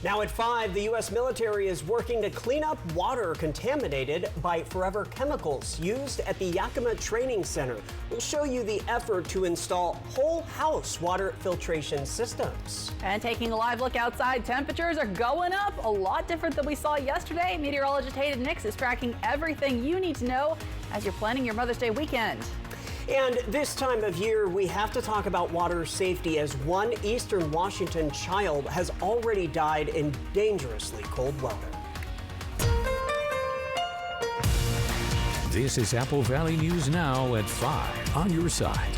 Now at 5, the U.S. military is working to clean up water contaminated by forever chemicals used at the Yakima Training Center. We'll show you the effort to install whole house water filtration systems. And taking a live look outside, temperatures are going up, a lot different than we saw yesterday. Meteorologist Hayden Nix is tracking everything you need to know as you're planning your Mother's Day weekend. And this time of year, we have to talk about water safety as one Eastern Washington child has already died in dangerously cold weather. This is Apple Valley News Now at 5 on your side.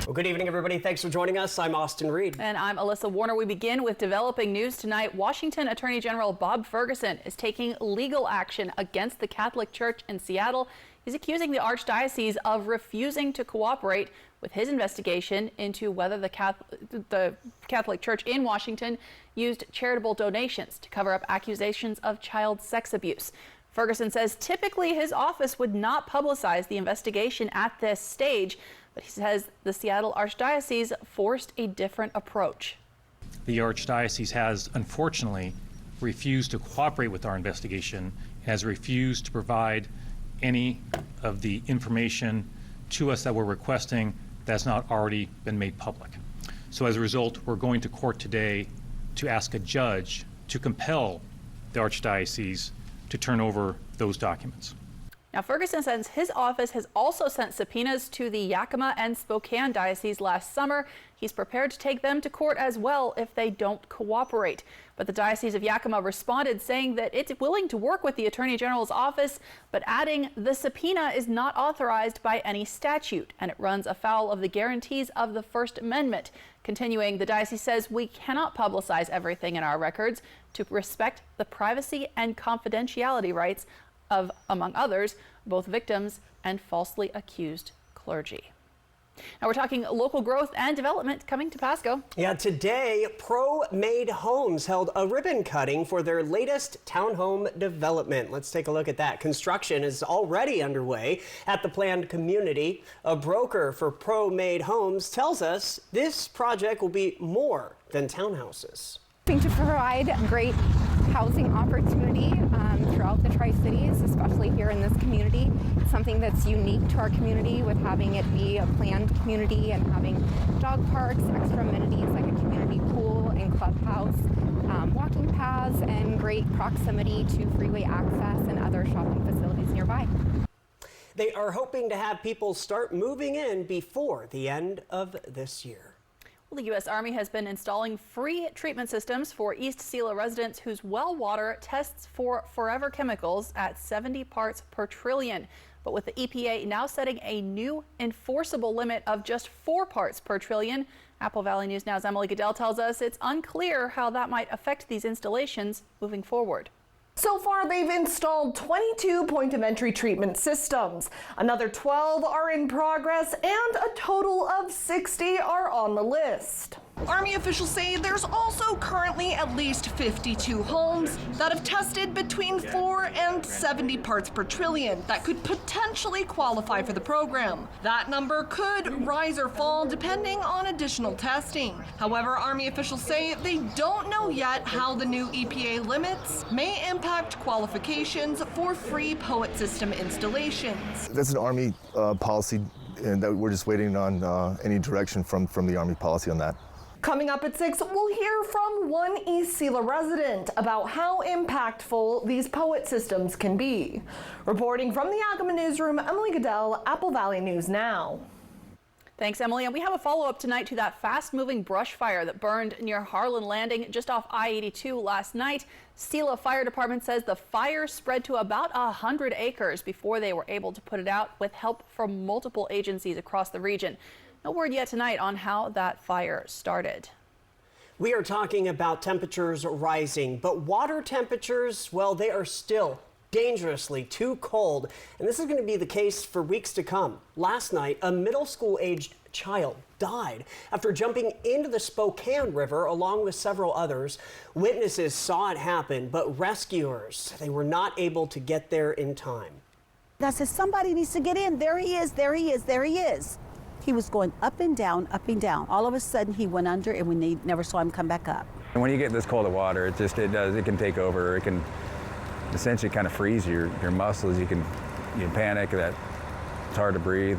Well, good evening, everybody. Thanks for joining us. I'm Austin Reed. And I'm Alyssa Warner. We begin with developing news tonight. Washington Attorney General Bob Ferguson is taking legal action against the Catholic Church in Seattle. He's accusing the Archdiocese of refusing to cooperate with his investigation into whether the Catholic Church in Washington used charitable donations to cover up accusations of child sex abuse. Ferguson says typically his office would not publicize the investigation at this stage, but he says the Seattle Archdiocese forced a different approach. The Archdiocese has, unfortunately, refused to cooperate with our investigation, has refused to provide any of the information to us that we're requesting that's not already been made public. So as a result, we're going to court today to ask a judge to compel the Archdiocese to turn over those documents. Now, Ferguson says his office has also sent subpoenas to the Yakima and Spokane dioceses last summer. He's prepared to take them to court as well if they don't cooperate. But the Diocese of Yakima responded saying that it's willing to work with the Attorney General's office, but adding the subpoena is not authorized by any statute and it runs afoul of the guarantees of the First Amendment. Continuing, the diocese says we cannot publicize everything in our records to respect the privacy and confidentiality rights of, among others, both victims and falsely accused clergy. Now we're talking local growth and development coming to Pasco. Yeah, today, Pro-Made Homes held a ribbon cutting for their latest townhome development. Let's take a look at that. Construction is already underway at the planned community. A broker for Pro-Made Homes tells us this project will be more than townhouses. To provide great housing opportunity throughout the Tri-Cities, especially here in this community. It's something that's unique to our community with having it be a planned community and having dog parks, extra amenities like a community pool and clubhouse, walking paths, and great proximity to freeway access and other shopping facilities nearby. They are hoping to have people start moving in before the end of this year. Well, the U.S. Army has been installing free treatment systems for East Sela residents whose well water tests for forever chemicals at 70 parts per trillion. But with the EPA now setting a new enforceable limit of just 4 parts per trillion, Apple Valley News Now's Emily Goodell tells us it's unclear how that might affect these installations moving forward. So far, they've installed 22 point-of-entry treatment systems. Another 12 are in progress, and a total of 60 are on the list. Army officials say there's also currently at least 52 homes that have tested between 4 and 70 parts per trillion that could potentially qualify for the program. That number could rise or fall depending on additional testing. However, Army officials say they don't know yet how the new EPA limits may impact qualifications for free POET system installations. That's an Army policy, and that we're just waiting on any direction from the Army policy on that. Coming up at 6, we'll hear from one East Sela resident about how impactful these POET systems can be. Reporting from the Yakima Newsroom, Emily Goodell, Apple Valley News Now. Thanks, Emily. And we have a follow-up tonight to that fast-moving brush fire that burned near Harlan Landing just off I-82 last night. Sela Fire Department says the fire spread to about 100 acres before they were able to put it out with help from multiple agencies across the region. No word yet tonight on how that fire started. We are talking about temperatures rising, but water temperatures, well, they are still dangerously too cold. And this is going to be the case for weeks to come. Last night, a middle school-aged child died after jumping into the Spokane River along with several others. Witnesses saw it happen, but rescuers, they were not able to get there in time. I said, somebody needs to get in. There he is, there he is, there he is. He was going up and down, up and down. All of a sudden, he went under, and we never saw him come back up. And when you get this cold of water, it can take over. It can essentially kind of freeze your muscles. You can panic, that it's hard to breathe.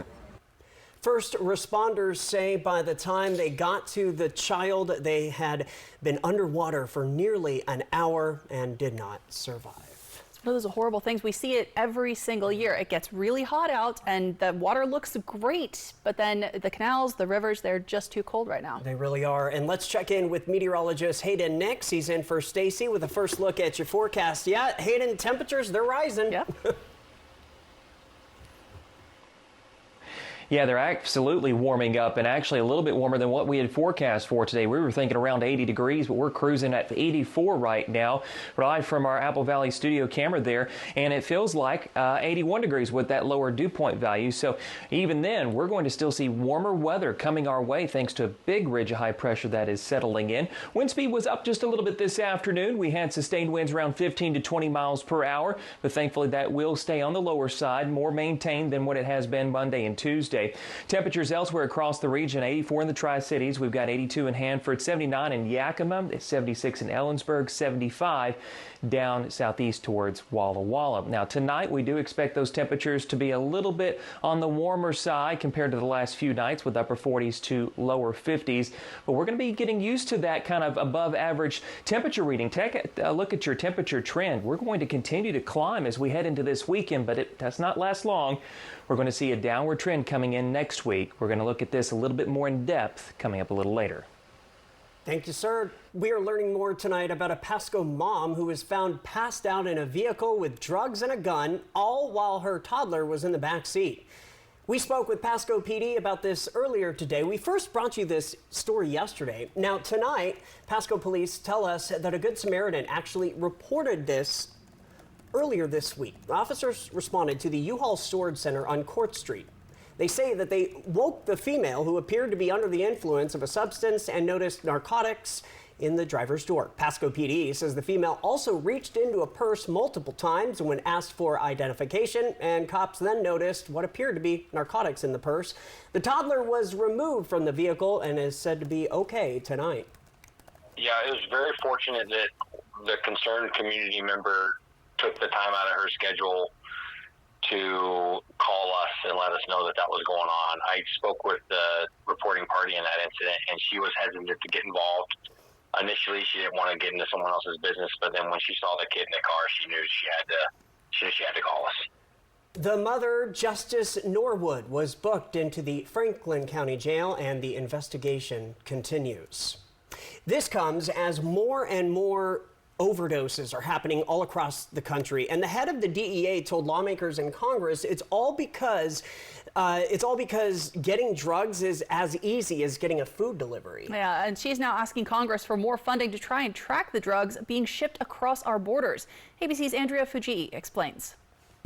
First responders say by the time they got to the child, they had been underwater for nearly an hour and did not survive. Those are horrible things. We see it every single year. It gets really hot out and the water looks great, but then the canals, the rivers, they're just too cold right now. They really are. And let's check in with meteorologist Hayden Nix. He's in for Stacy with a first look at your forecast. Yeah, Hayden, temperatures, they're rising. Yep. Yeah, they're absolutely warming up, and actually a little bit warmer than what we had forecast for today. We were thinking around 80 degrees, but we're cruising at 84 right now, right from our Apple Valley studio camera there, and it feels like 81 degrees with that lower dew point value. So even then, we're going to still see warmer weather coming our way thanks to a big ridge of high pressure that is settling in. Wind speed was up just a little bit this afternoon. We had sustained winds around 15 to 20 miles per hour, but thankfully that will stay on the lower side, more maintained than what it has been Monday and Tuesday. Temperatures elsewhere across the region, 84 in the Tri-Cities. We've got 82 in Hanford, 79 in Yakima, 76 in Ellensburg, 75 down southeast towards Walla Walla. Now tonight we do expect those temperatures to be a little bit on the warmer side compared to the last few nights with upper 40s to lower 50s. But we're going to be getting used to that kind of above average temperature reading. Take a look at your temperature trend. We're going to continue to climb as we head into this weekend, but it does not last long. We're going to see a downward trend coming in next week. We're going to look at this a little bit more in depth coming up a little later. Thank you, sir. We are learning more tonight about a Pasco mom who was found passed out in a vehicle with drugs and a gun, all while her toddler was in the back seat. We spoke with Pasco PD about this earlier today. We first brought you this story yesterday. Now, tonight, Pasco police tell us that a Good Samaritan actually reported this earlier this week. Officers responded to the U-Haul Storage Center on Court Street. They say that they woke the female who appeared to be under the influence of a substance and noticed narcotics in the driver's door. Pasco PD says the female also reached into a purse multiple times when asked for identification, and cops then noticed what appeared to be narcotics in the purse. The toddler was removed from the vehicle and is said to be okay tonight. Yeah, it was very fortunate that the concerned community member took the time out of her schedule to call us and let us know that that was going on. I spoke with the reporting party in that incident, and she was hesitant to get involved. Initially, she didn't want to get into someone else's business, but then when she saw the kid in the car, she knew she had to call us. The mother, Justice Norwood, was booked into the Franklin County Jail, and the investigation continues. This comes as more and more overdoses are happening all across the country, and the head of the DEA told lawmakers in Congress it's all because getting drugs is as easy as getting a food delivery. Yeah, and she's now asking Congress for more funding to try and track the drugs being shipped across our borders. ABC's Andrea Fujii explains.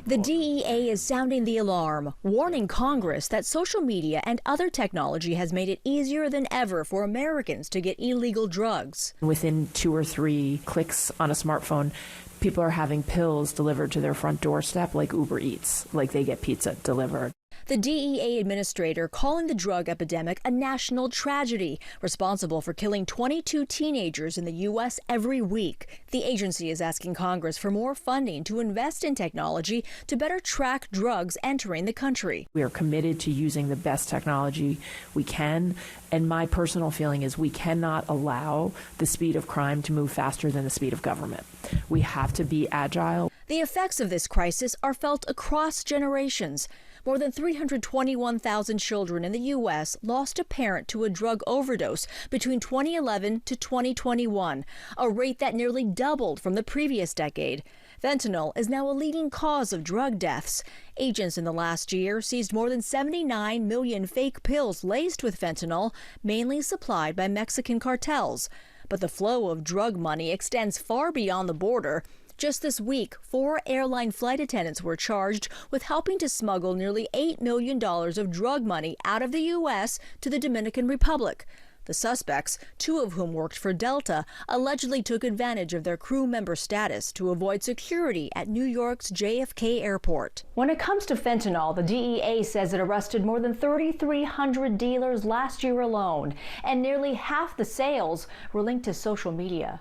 The DEA is sounding the alarm, warning Congress that social media and other technology has made it easier than ever for Americans to get illegal drugs. Within 2 or 3 clicks on a smartphone, people are having pills delivered to their front doorstep like Uber Eats, like they get pizza delivered. The DEA administrator calling the drug epidemic a national tragedy, responsible for killing 22 teenagers in the U.S. every week. The agency is asking Congress for more funding to invest in technology to better track drugs entering the country. We are committed to using the best technology we can, and my personal feeling is we cannot allow the speed of crime to move faster than the speed of government. We have to be agile. The effects of this crisis are felt across generations. More than 321,000 children in the U.S. lost a parent to a drug overdose between 2011 to 2021, a rate that nearly doubled from the previous decade. Fentanyl is now a leading cause of drug deaths. Agents in the last year seized more than 79 million fake pills laced with fentanyl, mainly supplied by Mexican cartels. But the flow of drug money extends far beyond the border. Just this week, 4 airline flight attendants were charged with helping to smuggle nearly $8 million of drug money out of the U.S. to the Dominican Republic. The suspects, 2 of whom worked for Delta, allegedly took advantage of their crew member status to avoid security at New York's JFK Airport. When it comes to fentanyl, the DEA says it arrested more than 3,300 dealers last year alone, and nearly half the sales were linked to social media.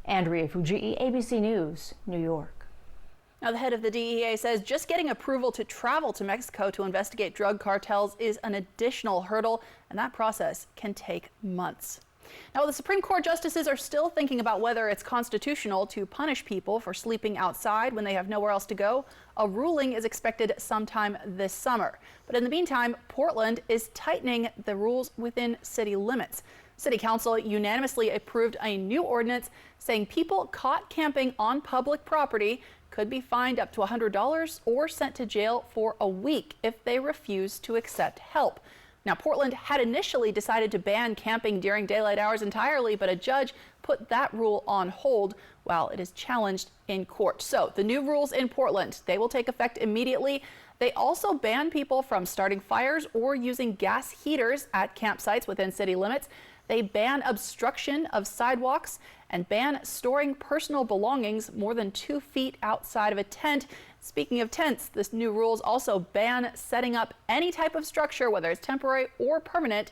Andrea Fujii, ABC News, New York. Now, the head of the DEA says just getting approval to travel to Mexico to investigate drug cartels is an additional hurdle, and that process can take months. Now, the Supreme Court justices are still thinking about whether it's constitutional to punish people for sleeping outside when they have nowhere else to go. A ruling is expected sometime this summer. But in the meantime, Portland is tightening the rules within city limits. City Council unanimously approved a new ordinance saying people caught camping on public property could be fined up to $100 or sent to jail for a week if they refuse to accept help. Now, Portland had initially decided to ban camping during daylight hours entirely, but a judge put that rule on hold while it is challenged in court. So the new rules in Portland, they will take effect immediately. They also ban people from starting fires or using gas heaters at campsites within city limits. They ban obstruction of sidewalks and ban storing personal belongings more than 2 feet outside of a tent. Speaking of tents, this new rules also ban setting up any type of structure, whether it's temporary or permanent,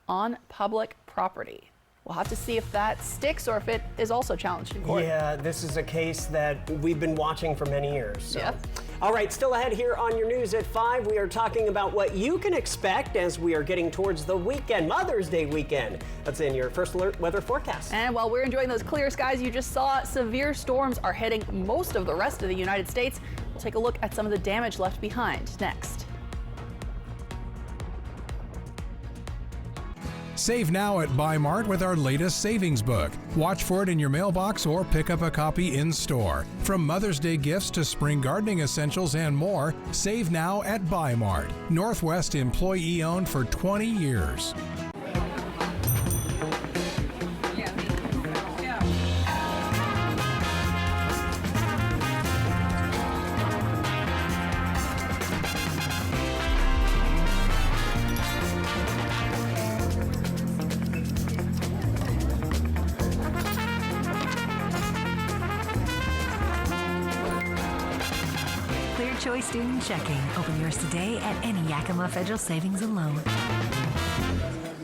on public property. We'll have to see if that sticks or if it is also challenged in court. Yeah, this is a case that we've been watching for many years. So. Yep. All right, still ahead here on your news at 5, we are talking about what you can expect as we are getting towards the weekend, Mother's Day weekend. That's in your First Alert weather forecast. And while we're enjoying those clear skies you just saw, severe storms are hitting most of the rest of the United States. We'll take a look at some of the damage left behind next. Save now at Buy Mart with our latest savings book. Watch for it in your mailbox or pick up a copy in store. From Mother's Day gifts to spring gardening essentials and more, save now at Buy Mart. Northwest employee owned for 20 years. Choice Student Checking. Open yours today at any Yakima Federal Savings and Loan.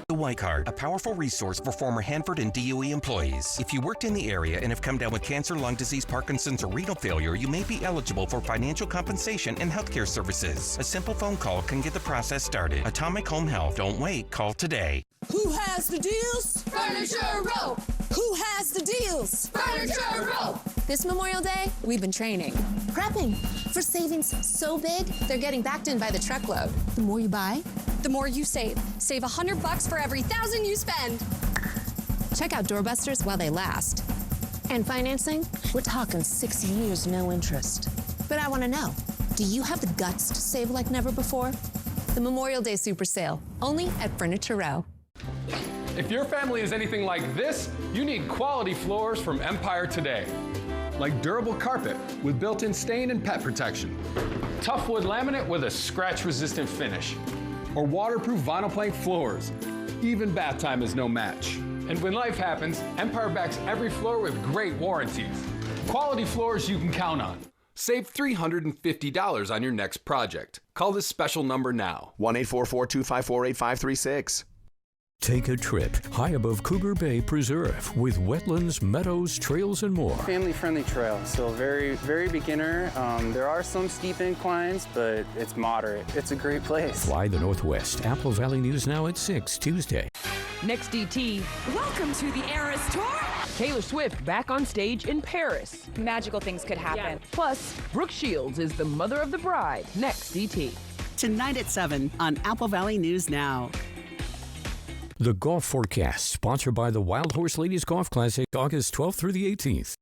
The Y Card, a powerful resource for former Hanford and DOE employees. If you worked in the area and have come down with cancer, lung disease, Parkinson's, or renal failure, you may be eligible for financial compensation and healthcare services. A simple phone call can get the process started. Atomic Home Health. Don't wait. Call today. Who has the deals? Furniture Row. Who has the deals? Furniture Row. This Memorial Day, we've been training, prepping for savings so big, they're getting backed in by the truckload. The more you buy, the more you save. Save $100 for every 1,000 you spend. Check out Doorbusters while they last. And financing? We're talking 6 years, no interest. But I want to know, do you have the guts to save like never before? The Memorial Day Super Sale, only at Furniture Row. If your family is anything like this, you need quality floors from Empire today. Like durable carpet with built-in stain and pet protection, tough wood laminate with a scratch-resistant finish, or waterproof vinyl plank floors. Even bath time is no match. And when life happens, Empire backs every floor with great warranties. Quality floors you can count on. Save $350 on your next project. Call this special number now. 1-844-254-8536. Take a trip high above Cougar Bay Preserve with wetlands, meadows, trails, and more. Family-friendly trail, so very, very beginner. There are some steep inclines, but it's moderate. It's a great place. Fly the Northwest. Apple Valley News Now at 6 Tuesday. Next DT. Welcome to the Eras Tour. Taylor Swift back on stage in Paris. Magical things could happen. Yeah. Plus, Brooke Shields is the mother of the bride. Next DT. Tonight at 7 on Apple Valley News Now. The Golf Forecast, sponsored by the Wild Horse Ladies Golf Classic, August 12th through the 18th.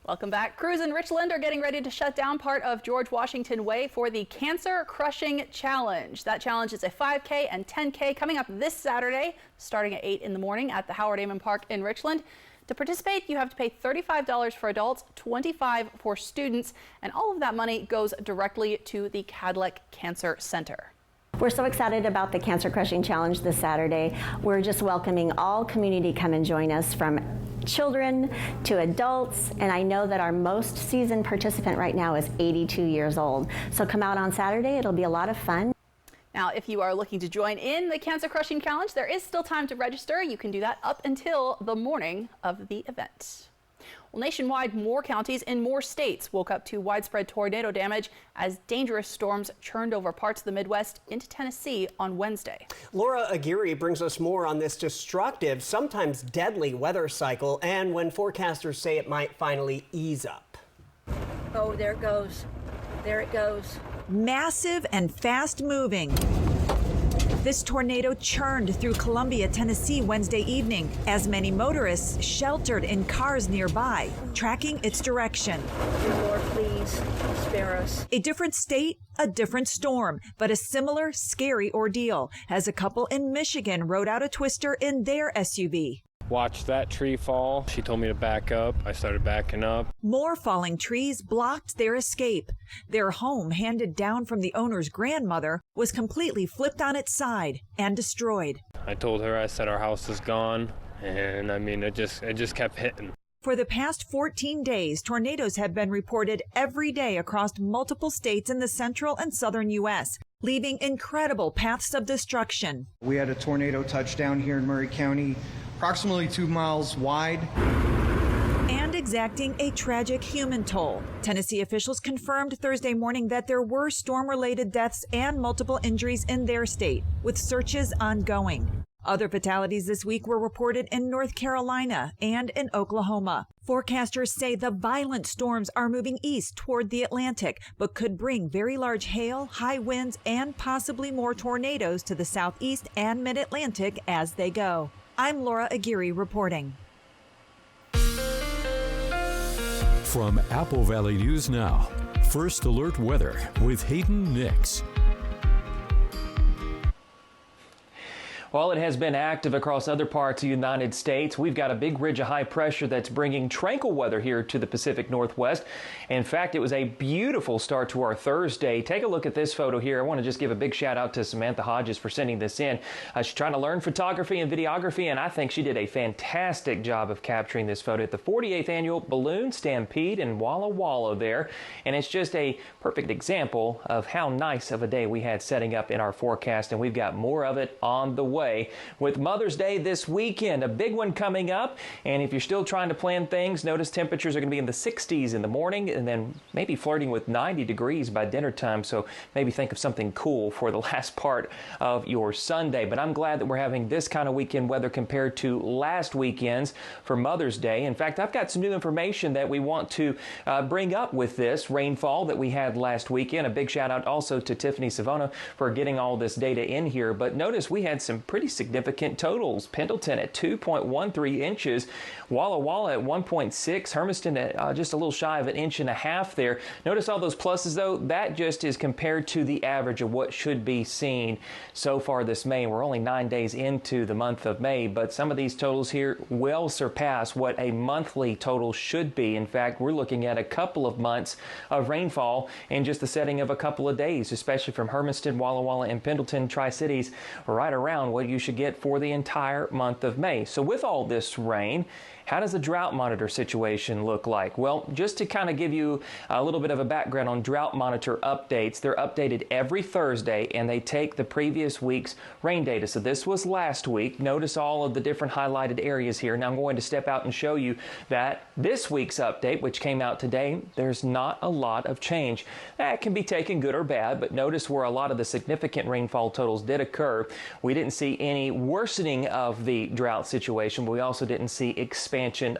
Welcome back. Crews in Richland are getting ready to shut down part of George Washington Way for the Cancer Crushing Challenge. That challenge is a 5K and 10K coming up this Saturday, starting at 8 in the morning at the Howard Amon Park in Richland. To participate, you have to pay $35 for adults, $25 for students, and all of that money goes directly to the Cadleck Cancer Center. We're so excited about the Cancer Crushing Challenge this Saturday. We're just welcoming all community come and join us, from children to adults, and I know that our most seasoned participant right now is 82 years old. So come out on Saturday, it'll be a lot of fun. Now, if you are looking to join in the Cancer Crushing Challenge, there is still time to register. You can do that up until the morning of the event. Well, nationwide, more counties in more states woke up to widespread tornado damage as dangerous storms churned over parts of the Midwest into Tennessee on Wednesday. Laura Aguirre brings us more on this destructive, sometimes deadly weather cycle, and when forecasters say it might finally ease up. Oh, there it goes. There it goes. Massive and fast moving. This tornado churned through Columbia, Tennessee Wednesday evening as many motorists sheltered in cars nearby, tracking its direction. Dear Lord, please spare us. A different state, a different storm, but a similar scary ordeal as a couple in Michigan rode out a twister in their SUV. Watched that tree fall. She told me to back up. I started backing up. More falling trees blocked their escape. Their home, handed down from the owner's grandmother, was completely flipped on its side and destroyed. I told her, I said our house is gone, and I mean, it just kept hitting. For the past 14 days, tornadoes have been reported every day across multiple states in the central and southern U.S., leaving incredible paths of destruction. We had a tornado touchdown here in Murray County, approximately 2 miles wide, and exacting a tragic human toll. Tennessee officials confirmed Thursday morning that there were storm-related deaths and multiple injuries in their state, with searches ongoing. Other fatalities this week were reported in North Carolina and in Oklahoma. Forecasters say the violent storms are moving east toward the Atlantic, but could bring very large hail, high winds, and possibly more tornadoes to the southeast and mid-Atlantic as they go. I'm Laura Aguirre reporting. From Apple Valley News Now, First Alert Weather with Hayden Nix. While it has been active across other parts of the United States, we've got a big ridge of high pressure that's bringing tranquil weather here to the Pacific Northwest. In fact, it was a beautiful start to our Thursday. Take a look at this photo here. I want to just give a big shout out to Samantha Hodges for sending this in. She's trying to learn photography and videography, and I think she did a fantastic job of capturing this photo at the 48th Annual Balloon Stampede in Walla Walla there. And it's just a perfect example of how nice of a day we had setting up in our forecast, and we've got more of it on the way. With Mother's Day this weekend, a big one coming up, and if you're still trying to plan things, notice temperatures are going to be in the 60s in the morning and then maybe flirting with 90 degrees by dinner time, so maybe think of something cool for the last part of your Sunday. But I'm glad that we're having this kind of weekend weather compared to last weekend's for Mother's Day. In fact, I've got some new information that we want to bring up with this rainfall that we had last weekend. A big shout out also to Tiffany Savona for getting all this data in here. But notice we had some pretty significant totals. Pendleton at 2.13 inches, Walla Walla at 1.6, Hermiston at just a little shy of 1.5 inches there. Notice all those pluses though, that just is compared to the average of what should be seen so far this May. We're only 9 days into the month of May, but some of these totals here will surpass what a monthly total should be. In fact, we're looking at a couple of months of rainfall in just the setting of a couple of days, especially from Hermiston, Walla Walla, and Pendleton Tri-Cities, right around what you should get for the entire month of May. So with all this rain, how does the drought monitor situation look like? Well, just to kind of give you a little bit of a background on drought monitor updates, they're updated every Thursday and they take the previous week's rain data. So this was last week. Notice all of the different highlighted areas here. Now I'm going to step out and show you that this week's update, which came out today, there's not a lot of change. That can be taken good or bad, but notice where a lot of the significant rainfall totals did occur. We didn't see any worsening of the drought situation, but we also didn't see expansion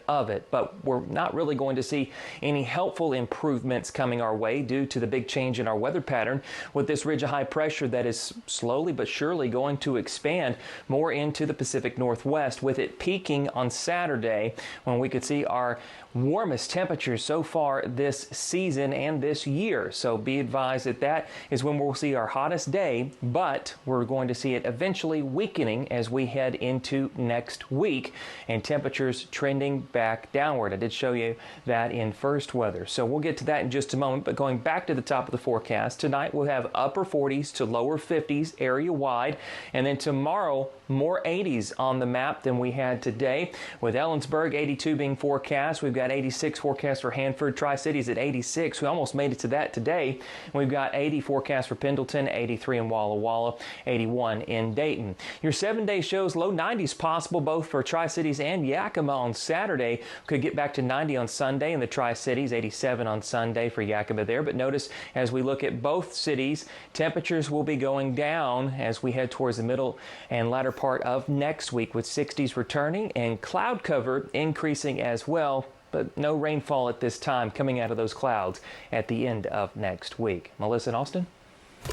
of it. But we're not really going to see any helpful improvements coming our way due to the big change in our weather pattern with this ridge of high pressure that is slowly but surely going to expand more into the Pacific Northwest, with it peaking on Saturday when we could see our warmest temperatures so far this season and this year. So be advised that that is when we'll see our hottest day, but we're going to see it eventually weakening as we head into next week and temperatures trend trending back downward. I did show you that in first weather. So we'll get to that in just a moment. But going back to the top of the forecast, tonight we'll have upper 40s to lower 50s area wide. And then tomorrow, more 80s on the map than we had today. With Ellensburg, 82 being forecast. We've got 86 forecast for Hanford. Tri-Cities at 86. We almost made it to that today. We've got 80 forecast for Pendleton, 83 in Walla Walla, 81 in Dayton. Your 7-day shows low 90s possible both for Tri-Cities and Yakima on Saturday. Could get back to 90 on Sunday in the Tri-Cities, 87 on Sunday for Yakima there. But notice as we look at both cities, temperatures will be going down as we head towards the middle and latter part of next week, with 60s returning and cloud cover increasing as well. But no rainfall at this time coming out of those clouds at the end of next week. Melissa and Austin?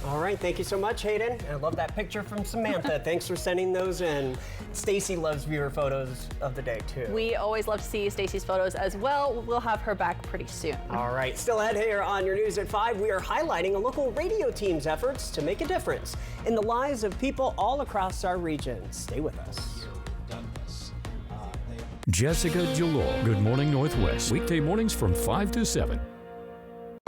All right, thank you so much, Hayden. I love that picture from Samantha. Thanks for sending those in. Stacy loves viewer photos of the day, too. We always love to see Stacy's photos as well. We'll have her back pretty soon. All right, still ahead here on your News at 5, we are highlighting a local radio team's efforts to make a difference in the lives of people all across our region. Stay with us. Jessica Jalor, Good Morning Northwest. Weekday mornings from 5 to 7.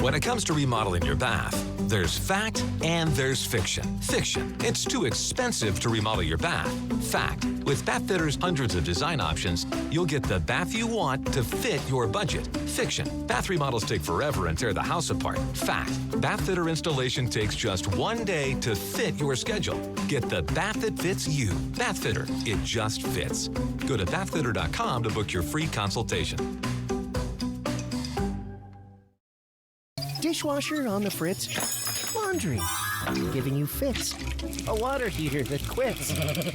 When it comes to remodeling your bath, there's fact and there's fiction. Fiction, it's too expensive to remodel your bath. Fact, with Bathfitter's hundreds of design options, you'll get the bath you want to fit your budget. Fiction, bath remodels take forever and tear the house apart. Fact, Bathfitter installation takes just 1 day to fit your schedule. Get the bath that fits you. Bathfitter, it just fits. Go to bathfitter.com to book your free consultation. Dishwasher on the fritz, laundry giving you fits, a water heater that quits.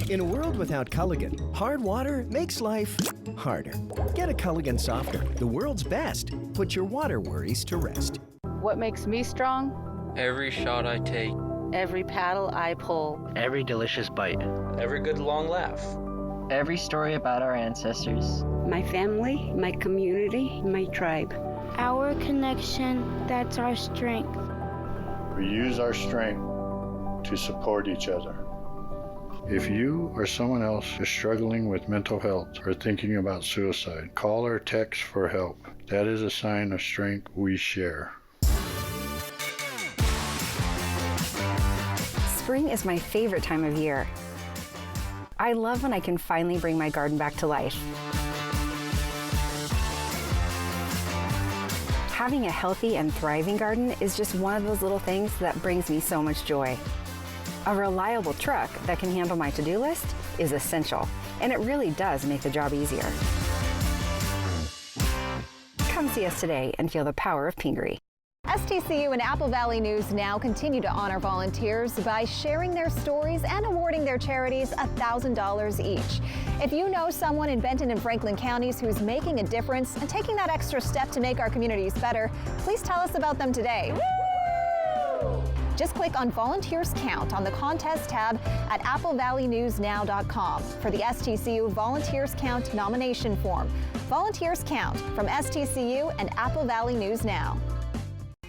In a world without Culligan, hard water makes life harder. Get a Culligan softener, the world's best. Put your water worries to rest. What makes me strong? Every shot I take. Every paddle I pull. Every delicious bite. Every good long laugh. Every story about our ancestors. My family, my community, my tribe. Our connection, that's our strength. We use our strength to support each other. If you or someone else is struggling with mental health or thinking about suicide, call or text for help. That is a sign of strength we share. Spring is my favorite time of year. I love when I can finally bring my garden back to life. Having a healthy and thriving garden is just one of those little things that brings me so much joy. A reliable truck that can handle my to-do list is essential, and it really does make the job easier. Come see us today and feel the power of Pingree. STCU and Apple Valley News Now continue to honor volunteers by sharing their stories and awarding their charities $1,000 each. If you know someone in Benton and Franklin counties who's making a difference and taking that extra step to make our communities better, please tell us about them today. Woo! Just click on Volunteers Count on the contest tab at applevalleynewsnow.com for the STCU Volunteers Count nomination form. Volunteers Count from STCU and Apple Valley News Now.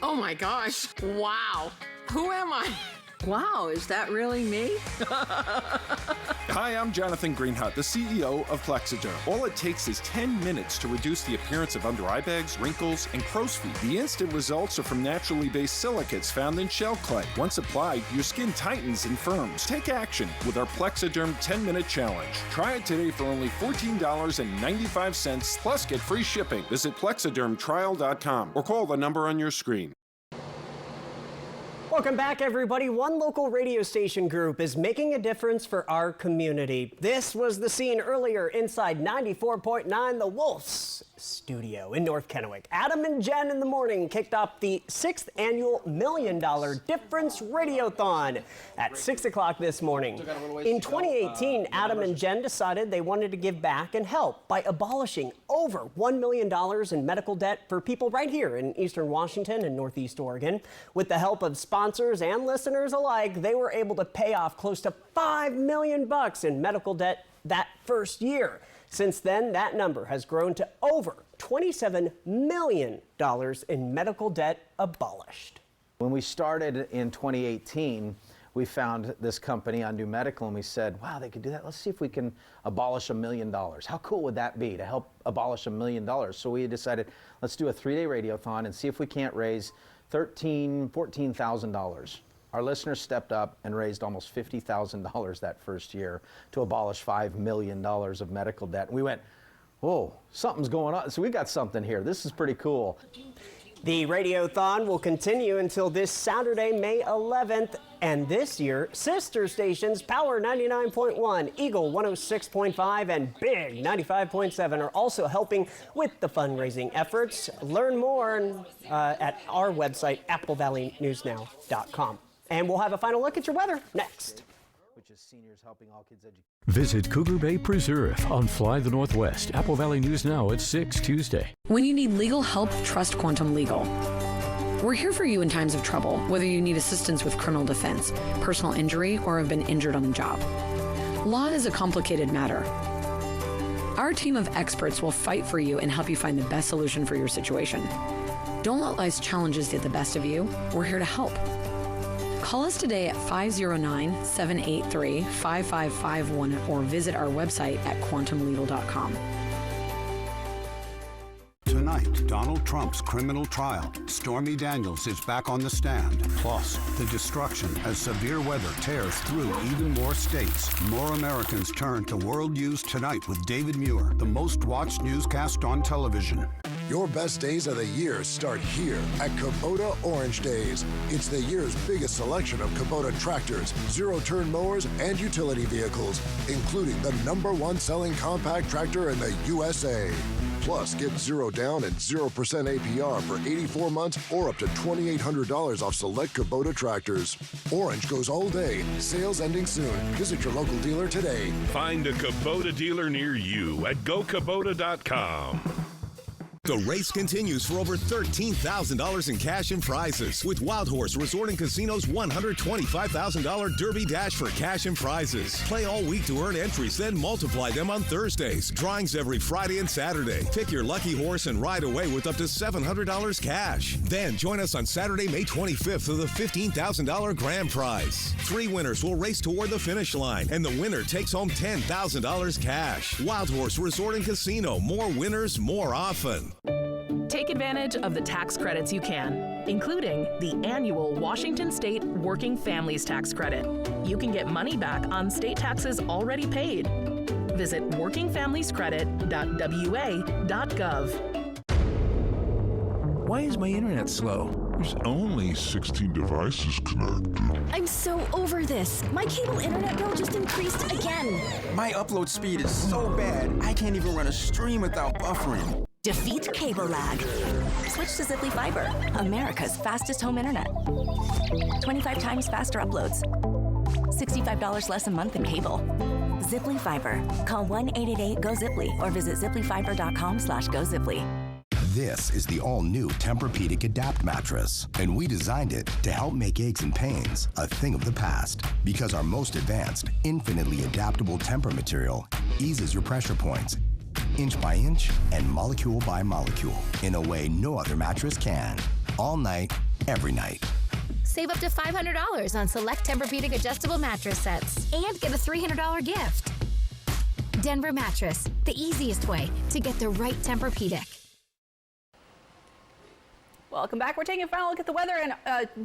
Oh my gosh, wow. Who am I? Wow, is that really me? Hi, I'm Jonathan Greenhut, the CEO of Plexiderm. All it takes is 10 minutes to reduce the appearance of under eye bags, wrinkles, and crow's feet. The instant results are from naturally based silicates found in shell clay. Once applied, your skin tightens and firms. Take action with our Plexiderm 10-minute challenge. Try it today for only $14.95 plus get free shipping. Visit plexidermtrial.com or call the number on your screen. Welcome back, everybody. One local radio station group is making a difference for our community. This was the scene earlier inside 94.9 The Wolf's studio in North Kennewick. Adam and Jen in the morning kicked off the 6th annual $1 Million Difference Radiothon at 6 o'clock this morning. In 2018, Adam and Jen decided they wanted to give back and help by abolishing over $1 million in medical debt for people right here in Eastern Washington and Northeast Oregon. With the help of sponsors and listeners alike, they were able to pay off close to $5 million in medical debt that first year. Since then, that number has grown to over $27 million in medical debt abolished. When we started in 2018, we found this company on New Medical, and we said, wow, they could do that. Let's see if we can abolish $1 million. How cool would that be to help abolish $1 million? So we decided, let's do a 3-day radiothon and see if we can't raise $14,000. Our listeners stepped up and raised almost $50,000 that first year to abolish $5 million of medical debt. And we went, whoa, something's going on. So we got something here. This is pretty cool. The Radiothon will continue until this Saturday, May 11th. And this year, sister stations Power 99.1, Eagle 106.5, and Big 95.7 are also helping with the fundraising efforts. Learn more at our website, applevalleyNewsNow.com. And we'll have a final look at your weather next. Which is seniors helping all kids educate. Visit Cougar Bay Preserve on Fly the Northwest. Apple Valley News Now at 6 Tuesday. When you need legal help, trust Quantum Legal. We're here for you in times of trouble, whether you need assistance with criminal defense, personal injury, or have been injured on the job. Law is a complicated matter. Our team of experts will fight for you and help you find the best solution for your situation. Don't let life's challenges get the best of you. We're here to help. Call us today at 509-783-5551 or visit our website at quantumlegal.com. Tonight, Donald Trump's criminal trial. Stormy Daniels is back on the stand. Plus, the destruction as severe weather tears through even more states. More Americans turn to World News Tonight with David Muir, the most watched newscast on television. Your best days of the year start here at Kubota Orange Days. It's the year's biggest selection of Kubota tractors, zero-turn mowers, and utility vehicles, including the #1 selling compact tractor in the USA. Plus, get 0 down and 0% APR for 84 months or up to $2,800 off select Kubota tractors. Orange goes all day. Sales ending soon. Visit your local dealer today. Find a Kubota dealer near you at GoKubota.com. The race continues for over $13,000 in cash and prizes with Wild Horse Resort and Casino's $125,000 Derby Dash for cash and prizes. Play all week to earn entries, then multiply them on Thursdays. Drawings every Friday and Saturday. Pick your lucky horse and ride away with up to $700 cash. Then join us on Saturday, May 25th for the $15,000 grand prize. 3 winners will race toward the finish line, and the winner takes home $10,000 cash. Wild Horse Resort and Casino. More winners, more often. Take advantage of the tax credits you can, including the annual Washington State Working Families Tax Credit. You can get money back on state taxes already paid. Visit workingfamiliescredit.wa.gov. Why is my internet slow? There's only 16 devices connected. I'm so over this. My cable internet bill just increased again. My upload speed is so bad, I can't even run a stream without buffering. Defeat cable lag. Switch to Ziply Fiber, America's fastest home internet. 25 times faster uploads. $65 less a month in cable. Ziply Fiber. Call 1-888-GO-ZIPLY or visit ziplyfiber.com/GoZiply. This is the all-new Tempur-Pedic Adapt mattress, and we designed it to help make aches and pains a thing of the past. Because our most advanced, infinitely adaptable Tempur material eases your pressure points inch by inch and molecule by molecule in a way no other mattress can. All night, every night. Save up to $500 on select Tempur-Pedic adjustable mattress sets and get a $300 gift. Denver Mattress, the easiest way to get the right Tempur-Pedic. Welcome back. We're taking a final look at the weather, and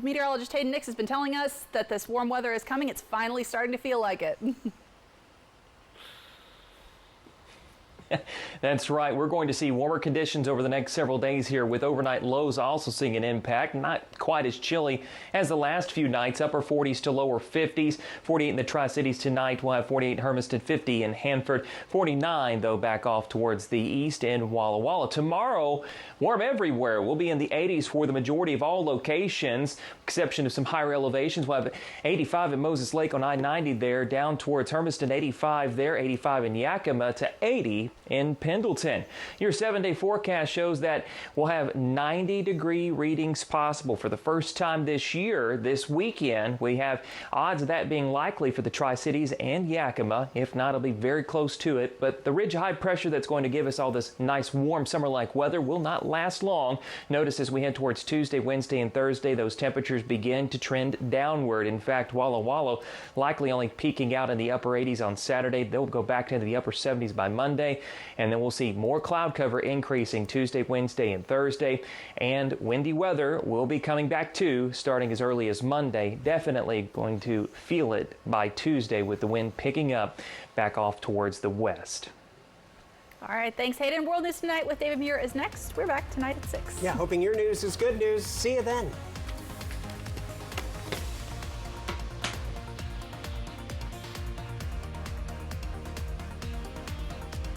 meteorologist Hayden Nix has been telling us that this warm weather is coming. It's finally starting to feel like it. That's right. We're going to see warmer conditions over the next several days here, with overnight lows also seeing an impact. Not quite as chilly as the last few nights. Upper 40s to lower 50s. 48 in the Tri-Cities tonight. We'll have 48 in Hermiston, 50 in Hanford. 49, though, back off towards the east in Walla Walla. Tomorrow, warm everywhere. We'll be in the 80s for the majority of all locations, exception of some higher elevations. We'll have 85 at Moses Lake on I-90 there, down towards Hermiston, 85 there, 85 in Yakima, to 80 in Pendleton. Your 7-day forecast shows that we'll have 90-degree readings possible for the first time this year. This weekend, we have odds of that being likely for the Tri-Cities and Yakima. If not, it'll be very close to it. But the ridge of high pressure that's going to give us all this nice, warm, summer-like weather will not last long. Notice as we head towards Tuesday, Wednesday, and Thursday, those temperatures begin to trend downward. In fact, Walla Walla likely only peaking out in the upper 80s on Saturday. They'll go back into the upper 70s by Monday. And then we'll see more cloud cover increasing Tuesday, Wednesday, and Thursday. And windy weather will be coming back too, starting as early as Monday. Definitely going to feel it by Tuesday with the wind picking up back off towards the west. All right, thanks, Hayden. World News Tonight with David Muir is next. We're back tonight at 6. Yeah, hoping your news is good news. See you then.